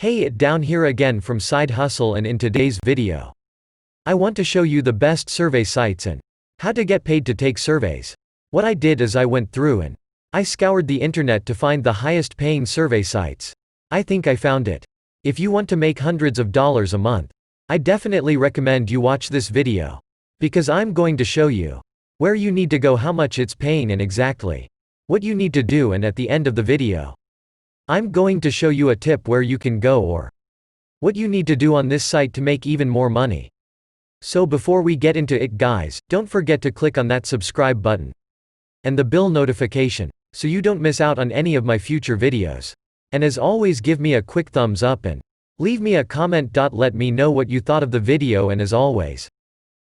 Hey, it down here again from Side Hustle, and in today's video, I want to show you the best survey sites and how to get paid to take surveys. What I did is I went through and I scoured the internet to find the highest paying survey sites. I think I found it. If you want to make hundreds of dollars a month, I definitely recommend you watch this video, because I'm going to show you where you need to go, how much it's paying, and exactly what you need to do. And at the end of the video, I'm going to show you a tip where you can go or what you need to do on this site to make even more money. So before we get into it, guys, don't forget to click on that subscribe button and the bell notification so you don't miss out on any of my future videos. And as always, give me a quick thumbs up and leave me a comment. Let me know what you thought of the video. And as always,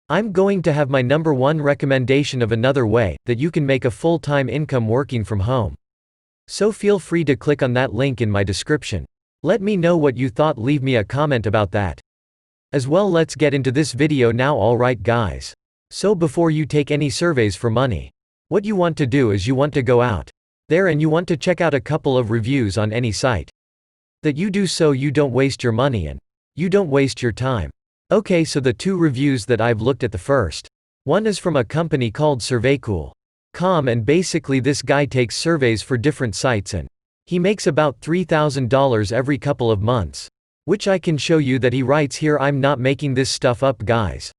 I'm going to have my #1 recommendation of another way that you can make a full-time income working from home. So feel free to click on that link in my description. Let me know what you thought, leave me a comment about that. As well, let's get into this video now. Alright guys. So before you take any surveys for money, what you want to do is you want to go out there and you want to check out a couple of reviews on any site that you do, so you don't waste your money and you don't waste your time. Okay, so the 2 reviews that I've looked at, the first one is from a company called surveycool.com, and basically this guy takes surveys for different sites and he makes about $3,000 every couple of months, which I can show you that he writes here. I'm not making this stuff up, guys.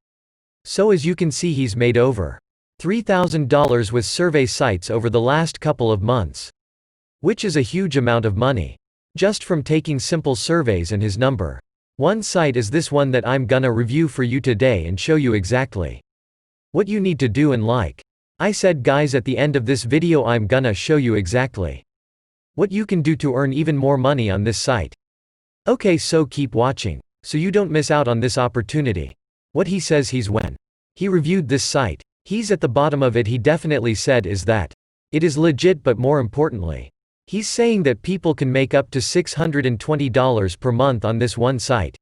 So as you can see, he's made over $3,000 with survey sites over the last couple of months, which is a huge amount of money just from taking simple surveys. And his #1 site is this one that I'm gonna review for you today and show you exactly what you need to do. And like I said, guys, at the end of this video I'm gonna show you exactly what you can do to earn even more money on this site. Okay, so keep watching so you don't miss out on this opportunity. What he says he's when he reviewed this site, he's at the bottom of it, he definitely said is that it is legit, but more importantly, he's saying that people can make up to $620 per month on this one site.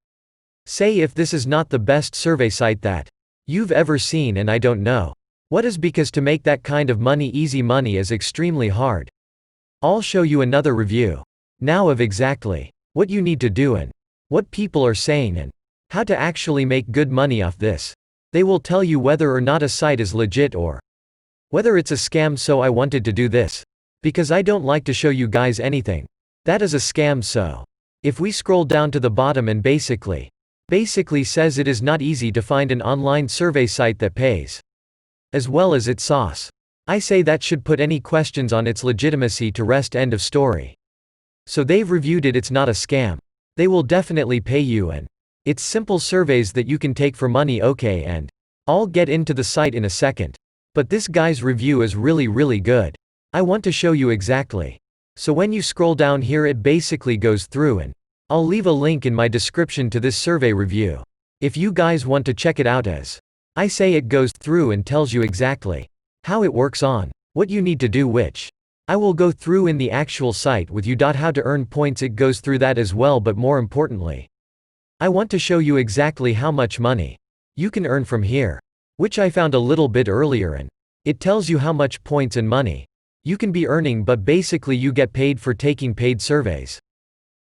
Say if this is not the best survey site that you've ever seen, and I don't know what is, because to make that kind of money, easy money, is extremely hard. I'll show you another review now of exactly what you need to do and what people are saying and how to actually make good money off this. They will tell you whether or not a site is legit or whether it's a scam. So I wanted to do this because I don't like to show you guys anything that is a scam. So if we scroll down to the bottom, and basically says it is not easy to find an online survey site that pays as well as its sauce. I say that should put any questions on its legitimacy to rest. End of story. So they've reviewed it, it's not a scam. They will definitely pay you, and it's simple surveys that you can take for money. Okay, and I'll get into the site in a second, but this guy's review is really good. I want to show you exactly. So when you scroll down here, it basically goes through, and I'll leave a link in my description to this survey review if you guys want to check it out. As I say, it goes through and tells you exactly how it works on what you need to do, which I will go through in the actual site with you. How to earn points, it goes through that as well, but more importantly, I want to show you exactly how much money you can earn from here, which I found a little bit earlier, and it tells you how much points and money you can be earning. But basically you get paid for taking paid surveys.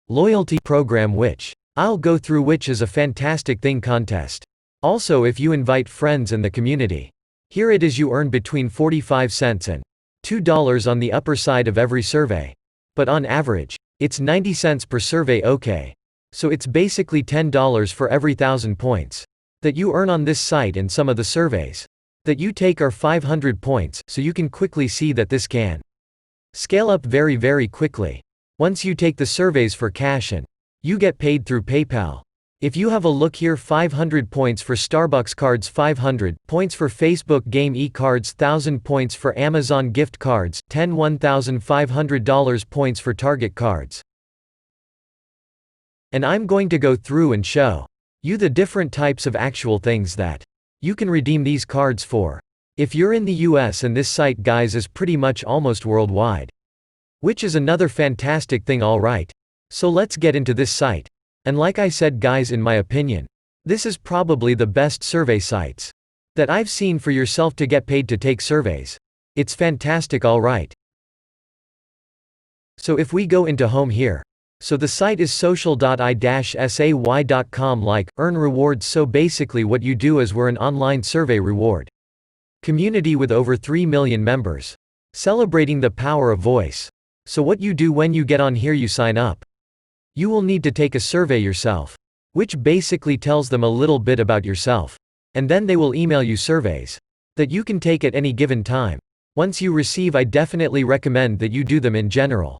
Loyalty program, which I'll go through, which is a fantastic thing. Contest. Also, if you invite friends in the community, here it is, you earn between 45 cents and $2 on the upper side of every survey. But on average, it's 90 cents per survey. Okay. So it's basically $10 for every 1,000 points that you earn on this site, and some of the surveys that you take are 500 points, so you can quickly see that this can scale up very quickly once you take the surveys for cash and you get paid through PayPal. If you have a look here, 500 points for Starbucks cards, 500 points for Facebook game e-cards, 1,000 points for Amazon gift cards, $1,500 points for Target cards. And I'm going to go through and show you the different types of actual things that you can redeem these cards for if you're in the US. And this site, guys, is pretty much almost worldwide, which is another fantastic thing. Alright, so let's get into this site. And like I said, guys, in my opinion, this is probably the best survey sites that I've seen for yourself to get paid to take surveys. It's fantastic. Alright, so if we go into home here, So the site is social.i-say.com earn rewards. So basically what you do is we're an online survey reward community with over 3 million members. Celebrating the power of voice. So what you do when you get on here, you sign up. You will need to take a survey yourself, which basically tells them a little bit about yourself. And then they will email you surveys that you can take at any given time. Once you receive, I definitely recommend that you do them in general.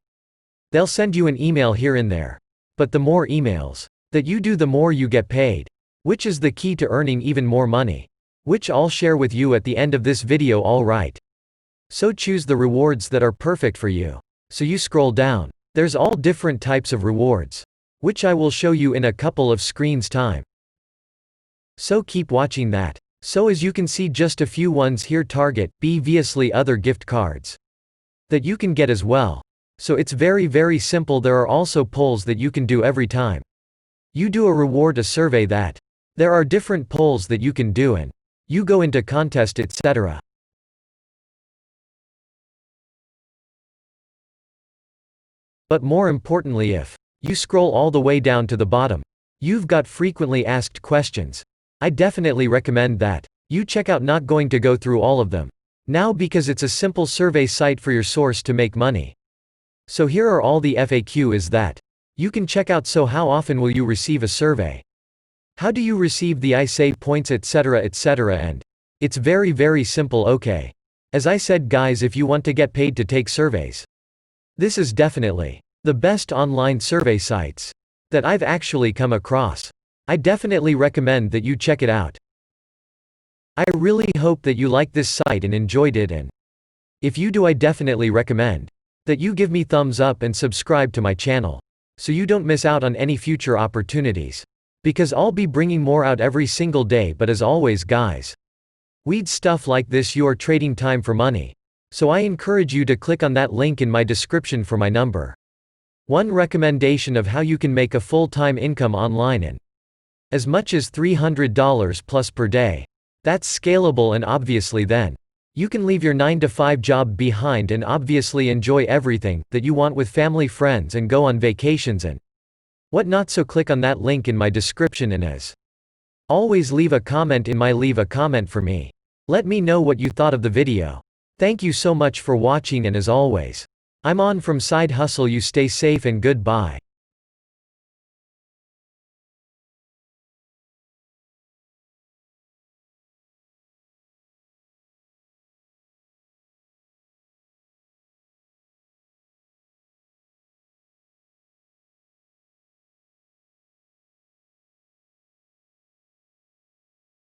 They'll send you an email here and there. But the more emails that you do, the more you get paid, which is the key to earning even more money, which I'll share with you at the end of this video. Alright. So choose the rewards that are perfect for you. So you scroll down. There's all different types of rewards, which I will show you in a couple of screens time. So keep watching that. So as you can see, just a few ones here. Target, obviously other gift cards that you can get as well. So it's very simple. There are also polls that you can do every time you do a reward, a survey. That there are different polls that you can do, and you go into contest, etc. But more importantly, if you scroll all the way down to the bottom, you've got frequently asked questions. I definitely recommend that you check out. Not going to go through all of them now because it's a simple survey site for your source to make money. So here are all the FAQ is that you can check out. So how often will you receive a survey? How do you receive the I-Say points, etc., etc. And it's very simple. Okay. As I said, guys, if you want to get paid to take surveys, this is definitely the best online survey sites that I've actually come across. I definitely recommend that you check it out. I really hope that you like this site and enjoyed it, and if you do, I definitely recommend that you give me thumbs up and subscribe to my channel so you don't miss out on any future opportunities, because I'll be bringing more out every single day. But as always, guys, weed stuff like this, you are trading time for money. So I encourage you to click on that link in my description for my number 1 recommendation of how you can make a full-time income online in as much as $300 plus per day. That's scalable, and obviously then you can leave your 9-to-5 job behind and obviously enjoy everything that you want with family, friends, and go on vacations and whatnot. So click on that link in my description, and as always, leave a comment for me. Let me know what you thought of the video. Thank you so much for watching, and as always, I'm on from Side Hustle. You stay safe and goodbye.